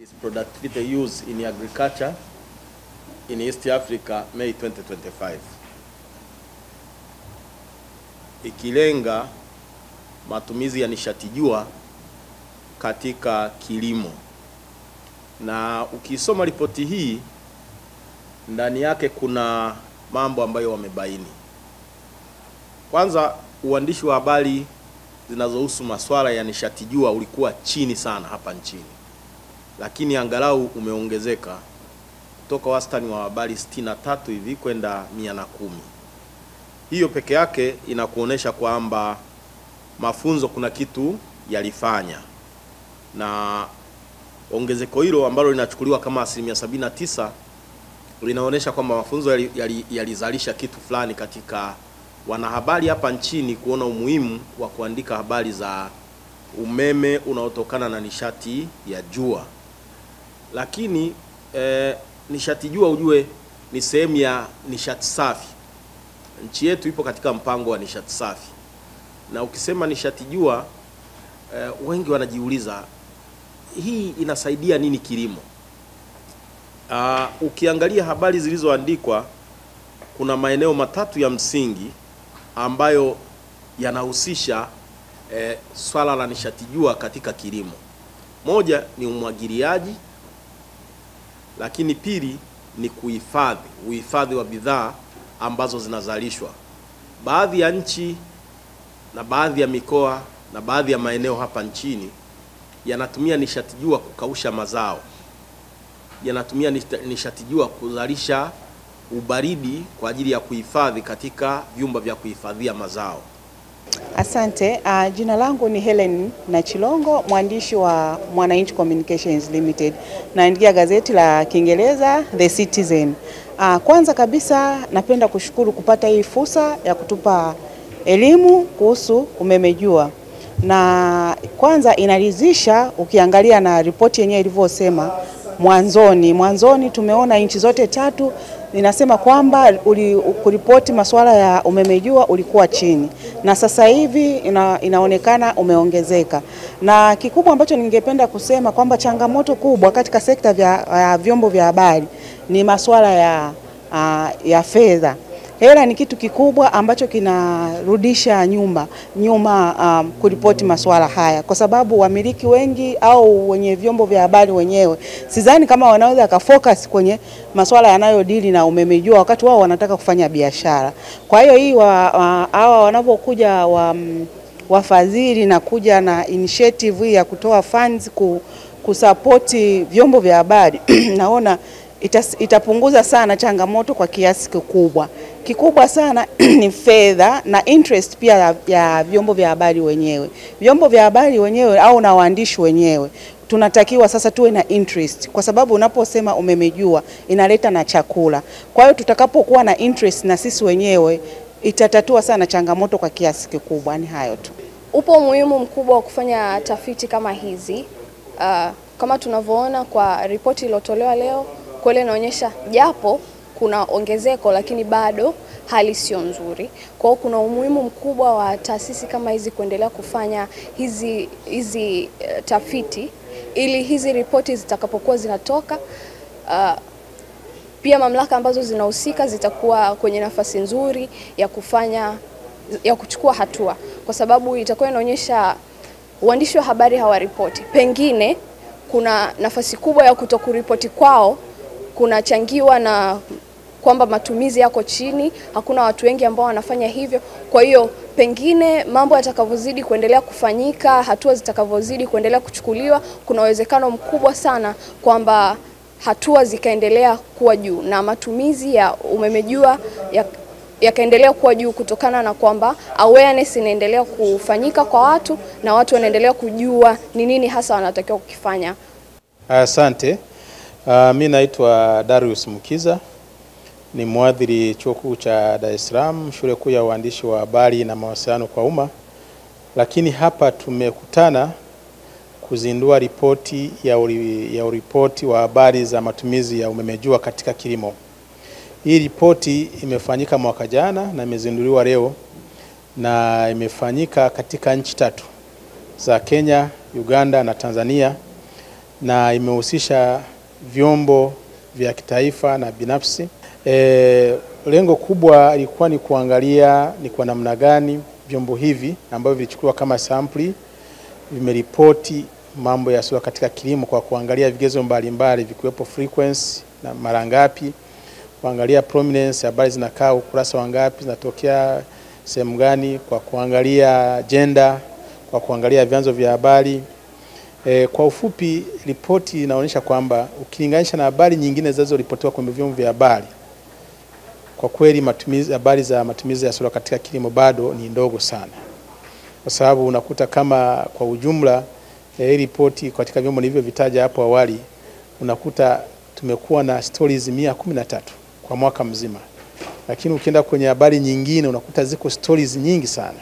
This productivity use in agriculture in East Africa, May 2025. Ikilenga matumizi ya nishati jua katika kilimo. Na ukisoma ripoti hii, ndani yake kuna mambo ambayo wamebaini. Kwanza, uandishi wa habari zinazohusu masuala ya nishati jua ulikuwa chini sana hapa nchini, lakini angalau umeongezeka kutoka wastani wa habari 63 hivi kwenda 110. Hiyo peke yake inakuonesha kwamba mafunzo kuna kitu yalifanya, na ongezeko hilo ambalo linachukuliwa kama 79% linaonesha kwamba mafunzo yalizalisha kitu fulani katika wanahabari hapa nchini, kuona umuhimu wa kuandika habari za umeme unaotokana na nishati ya jua. Lakini nishati jua ujue ni sehemu ya nishati safi. Nchi yetu ipo katika mpango wa nishati safi. Na ukisema nishati jua, wengi wanajiuliza hii inasaidia nini kilimo? Ukiangalia habari zilizoandikwa, kuna maeneo matatu ya msingi ambayo yanahusisha swala la nishati jua katika kilimo. Moja ni umwagiliaji, lakini pili ni uhifadhi wa bidhaa ambazo zinazalishwa. Baadhi ya nchi na baadhi ya mikoa na baadhi ya maeneo hapa nchini yanatumia nishati jua kukausha mazao, yanatumia nishati jua kuzalisha ubaridi kwa ajili ya kuhifadhi katika vyumba vya kuhifadhia mazao. Asante. Jina langu ni Helen Nachilongo, mwandishi wa Mwananchi Communications Limited. Naandikia gazeti la Kiingereza The Citizen. Kwanza kabisa napenda kushukuru kupata hii fursa ya kutupa elimu kuhusu umeme jua. Na kwanza inaridhisha ukiangalia na ripoti yenyewe ilivyosema mwanzoni tumeona nchi zote tatu ninasema kwamba kuripoti masuala ya umeme jua ulikuwa chini, na sasa hivi inaonekana umeongezeka. Na kikubwa ambacho ningependa kusema kwamba changamoto kubwa katika sekta ya vyombo vya habari ni masuala ya fedha. Hela ni kitu kikubwa ambacho kinarudisha nyuma kuripoti masuala haya, kwa sababu wamiliki wengi au wenye vyombo vya habari wenyewe sidhani kama wanaweza kafocus kwenye masuala yanayodili na umeme jua wakati wao wanataka kufanya biashara. Kwa hiyo hii hawa wanapokuja wafadhili na kuja na initiative ya kutoa funds kusapoti vyombo vya habari naona itapunguza sana changamoto kwa kiasi kikubwa. Kikubwa sana ni fedha na interest pia ya vyombo vya habari wenyewe. Vyombo vya habari wenyewe au na waandishi wenyewe tunatakiwa sasa tuwe na interest, kwa sababu unaposema umeme jua inaleta na chakula. Kwa hiyo tutakapokuwa na interest na sisi wenyewe itatatua sana changamoto kwa kiasi kikubwa. Ni hayo tu. Upo umuhimu mkubwa wa kufanya tafiti kama hizi. Kama tunavyoona kwa ripoti iliyotolewa leo, kweli inaonyesha japo kuna ongezeko lakini bado hali sio nzuri. Kwa hiyo kuna umuhimu mkubwa wa taasisi kama hizi kuendelea kufanya hizi tafiti, ili hizi ripoti zitakapokuwa zinatoka, pia mamlaka ambazo zinahusika zitakuwa kwenye nafasi nzuri ya kuchukua hatua, kwa sababu itakuwa inaonyesha uandishi wa habari hawaripoti. Pengine kuna nafasi kubwa ya kutokuripoti kwao kunachangiwa na kwamba matumizi yako chini, hakuna watu wengi ambao wanafanya hivyo. Kwa hiyo pengine mambo yatakavozidi kuendelea kufanyika, hatua zitakavozidi kuendelea kuchukuliwa, kuna uwezekano mkubwa sana kwamba hatua zikaendelea kuwa juu na matumizi ya umeme jua yakaendelea kuwa juu, kutokana na kwamba awareness inaendelea kufanyika kwa watu na watu wanaendelea kujua ni nini hasa wanatakiwa kukifanya. Asante. Mimi naitwa Darius Mukiza, ni mwadhiri chuo kikuu cha Dar es Salaam, shule kuu ya uandishi wa habari na mawasiliano kwa umma. Lakini hapa tumekutana kuzindua ripoti ya uripoti wa habari za matumizi ya umeme jua katika kilimo. Hii ripoti imefanyika mwaka jana na imezinduliwa leo, na imefanyika katika nchi tatu za Kenya, Uganda na Tanzania. na imehusisha vyombo vya kitaifa na binafsi. Lengo kubwa ilikuwa ni kuangalia ni kwa namna gani vyombo hivi ambavyo vilichukuliwa kama sampuli vimeripoti mambo ya SURA katika kilimo, kwa kuangalia vigezo mbalimbali vikiwepo frequency na mara ngapi, kuangalia prominence, habari zinakaa ukurasa wangapi, zinatokea sehemu gani, kwa kuangalia gender, kwa kuangalia vyanzo vya habari. Kwa ufupi, ripoti inaonyesha kwamba ukilinganisha na habari nyingine zinazoripotiwa kwenye vyombo vya habari, kwa kweli habari za matumizi ya SURA katika kilimo bado ni ndogo sana. Kwa sababu unakuta kama kwa ujumla ripoti katika vyombo nilivyovitaja hapo awali, unakuta tumekuwa na stories 113 kwa mwaka mzima. Lakini ukienda kwenye habari nyingine unakuta ziko stories nyingi sana.